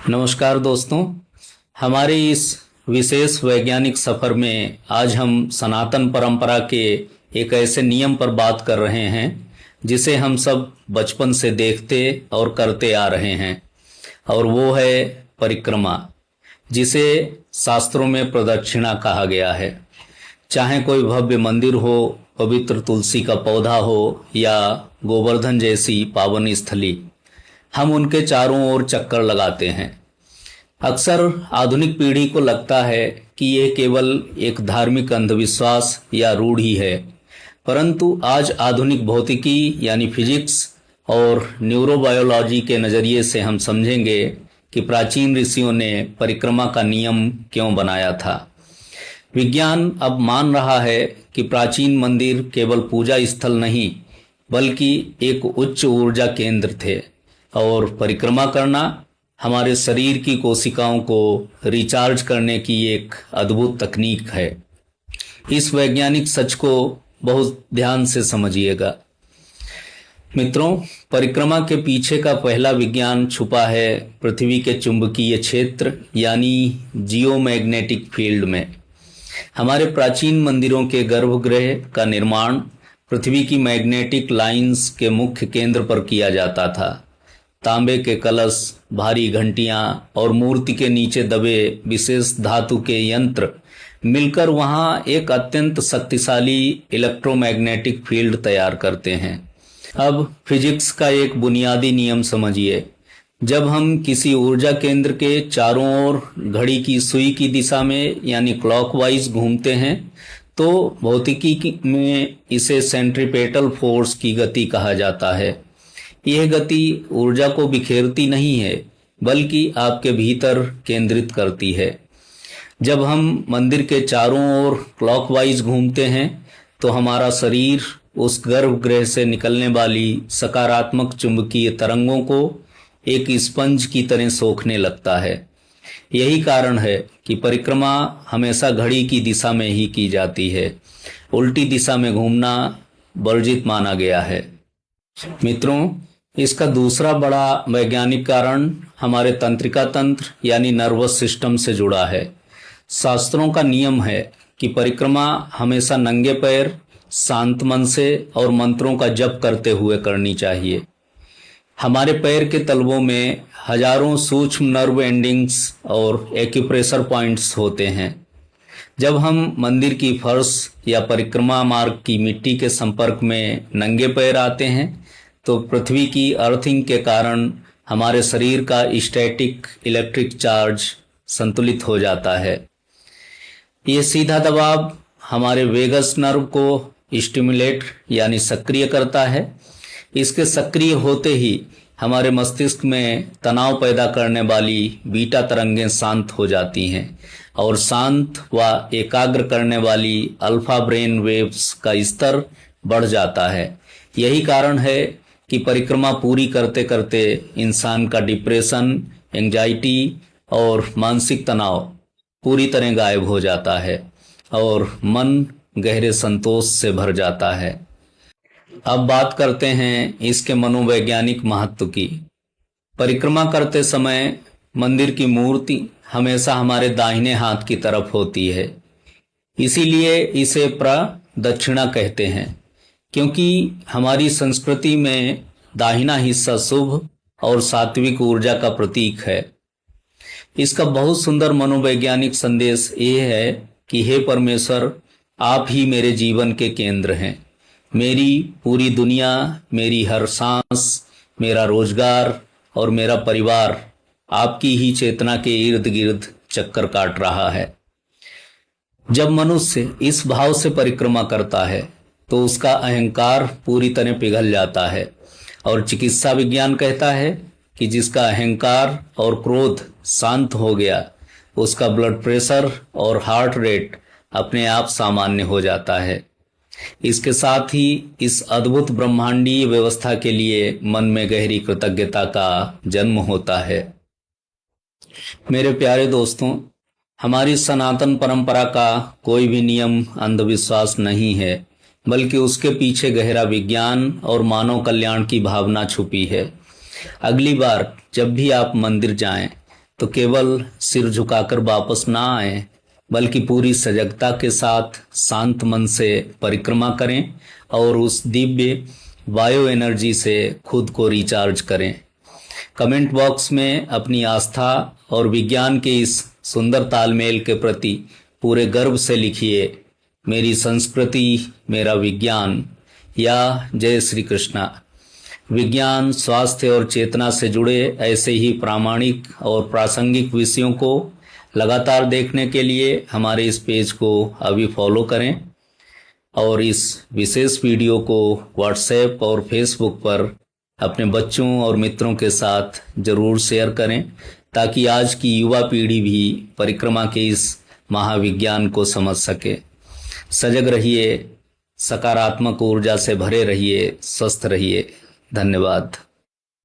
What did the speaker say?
नमस्कार दोस्तों। हमारे इस विशेष वैज्ञानिक सफर में आज हम सनातन परंपरा के एक ऐसे नियम पर बात कर रहे हैं जिसे हम सब बचपन से देखते और करते आ रहे हैं, और वो है परिक्रमा, जिसे शास्त्रों में प्रदक्षिणा कहा गया है। चाहे कोई भव्य मंदिर हो, पवित्र तुलसी का पौधा हो या गोवर्धन जैसी पावन स्थली, हम उनके चारों ओर चक्कर लगाते हैं। अक्सर आधुनिक पीढ़ी को लगता है कि ये केवल एक धार्मिक अंधविश्वास या रूढ़ी है, परंतु आज आधुनिक भौतिकी यानी फिजिक्स और न्यूरोबायोलॉजी के नज़रिए से हम समझेंगे कि प्राचीन ऋषियों ने परिक्रमा का नियम क्यों बनाया था। विज्ञान अब मान रहा है कि प्राचीन मंदिर केवल पूजा स्थल नहीं बल्कि एक उच्च ऊर्जा केंद्र थे, और परिक्रमा करना हमारे शरीर की कोशिकाओं को रिचार्ज करने की एक अद्भुत तकनीक है। इस वैज्ञानिक सच को बहुत ध्यान से समझिएगा मित्रों। परिक्रमा के पीछे का पहला विज्ञान छुपा है पृथ्वी के चुंबकीय क्षेत्र यानी जियोमैग्नेटिक फील्ड में। हमारे प्राचीन मंदिरों के गर्भगृह का निर्माण पृथ्वी की मैग्नेटिक लाइंस के मुख्य केंद्र पर किया जाता था। तांबे के कलश, भारी घंटियां और मूर्ति के नीचे दबे विशेष धातु के यंत्र मिलकर वहां एक अत्यंत शक्तिशाली इलेक्ट्रोमैग्नेटिक फील्ड तैयार करते हैं। अब फिजिक्स का एक बुनियादी नियम समझिए। जब हम किसी ऊर्जा केंद्र के चारों ओर घड़ी की सुई की दिशा में यानी क्लॉकवाइज घूमते हैं तो भौतिकी में इसे सेंट्रीपेटल फोर्स की गति कहा जाता है। यह गति ऊर्जा को बिखेरती नहीं है बल्कि आपके भीतर केंद्रित करती है। जब हम मंदिर के चारों ओर क्लॉकवाइज घूमते हैं तो हमारा शरीर उस गर्भगृह से निकलने वाली सकारात्मक चुंबकीय तरंगों को एक स्पंज की तरह सोखने लगता है। यही कारण है कि परिक्रमा हमेशा घड़ी की दिशा में ही की जाती है। उल्टी दिशा में घूमना वर्जित माना गया है। मित्रों, इसका दूसरा बड़ा वैज्ञानिक कारण हमारे तंत्रिका तंत्र यानी नर्वस सिस्टम से जुड़ा है। शास्त्रों का नियम है कि परिक्रमा हमेशा नंगे पैर, शांत मन से और मंत्रों का जप करते हुए करनी चाहिए। हमारे पैर के तलवों में हजारों सूक्ष्म नर्व एंडिंग्स और एक्यूप्रेशर पॉइंट्स होते हैं। जब हम मंदिर की फर्श या परिक्रमा मार्ग की मिट्टी के संपर्क में नंगे पैर आते हैं तो पृथ्वी की अर्थिंग के कारण हमारे शरीर का स्टैटिक इलेक्ट्रिक चार्ज संतुलित हो जाता है। ये सीधा दबाव हमारे वेगस नर्व को स्टिमुलेट यानी सक्रिय करता है। इसके सक्रिय होते ही हमारे मस्तिष्क में तनाव पैदा करने वाली बीटा तरंगें शांत हो जाती हैं और शांत व एकाग्र करने वाली अल्फा ब्रेन वेव्स का स्तर बढ़ जाता है। यही कारण है कि परिक्रमा पूरी करते करते इंसान का डिप्रेशन, एंजाइटी और मानसिक तनाव पूरी तरह गायब हो जाता है और मन गहरे संतोष से भर जाता है। अब बात करते हैं इसके मनोवैज्ञानिक महत्व की। परिक्रमा करते समय मंदिर की मूर्ति हमेशा हमारे दाहिने हाथ की तरफ होती है। इसीलिए इसे प्रदक्षिणा कहते हैं, क्योंकि हमारी संस्कृति में दाहिना हिस्सा शुभ और सात्विक ऊर्जा का प्रतीक है। इसका बहुत सुंदर मनोवैज्ञानिक संदेश ये है कि हे परमेश्वर, आप ही मेरे जीवन के केंद्र हैं। मेरी पूरी दुनिया, मेरी हर सांस, मेरा रोजगार और मेरा परिवार आपकी ही चेतना के इर्द गिर्द चक्कर काट रहा है। जब मनुष्य इस भाव से परिक्रमा करता है तो उसका अहंकार पूरी तरह पिघल जाता है, और चिकित्सा विज्ञान कहता है कि जिसका अहंकार और क्रोध शांत हो गया उसका ब्लड प्रेशर और हार्ट रेट अपने आप सामान्य हो जाता है। इसके साथ ही इस अद्भुत ब्रह्मांडीय व्यवस्था के लिए मन में गहरी कृतज्ञता का जन्म होता है। मेरे प्यारे दोस्तों, हमारी सनातन परंपरा का कोई भी नियम अंधविश्वास नहीं है, बल्कि उसके पीछे गहरा विज्ञान और मानव कल्याण की भावना छुपी है। अगली बार जब भी आप मंदिर जाएं तो केवल सिर झुकाकर वापस ना आए, बल्कि पूरी सजगता के साथ शांत मन से परिक्रमा करें और उस दिव्य बायो एनर्जी से खुद को रिचार्ज करें। कमेंट बॉक्स में अपनी आस्था और विज्ञान के इस सुंदर तालमेल के प्रति पूरे गर्व से लिखिए, मेरी संस्कृति मेरा विज्ञान, या जय श्री कृष्णा। विज्ञान, स्वास्थ्य और चेतना से जुड़े ऐसे ही प्रामाणिक और प्रासंगिक विषयों को लगातार देखने के लिए हमारे इस पेज को अभी फॉलो करें और इस विशेष वीडियो को व्हाट्सएप और फेसबुक पर अपने बच्चों और मित्रों के साथ जरूर शेयर करें, ताकि आज की युवा पीढ़ी भी परिक्रमा के इस महाविज्ञान को समझ सके। सजग रहिए, सकारात्मक ऊर्जा से भरे रहिए, स्वस्थ रहिए। धन्यवाद।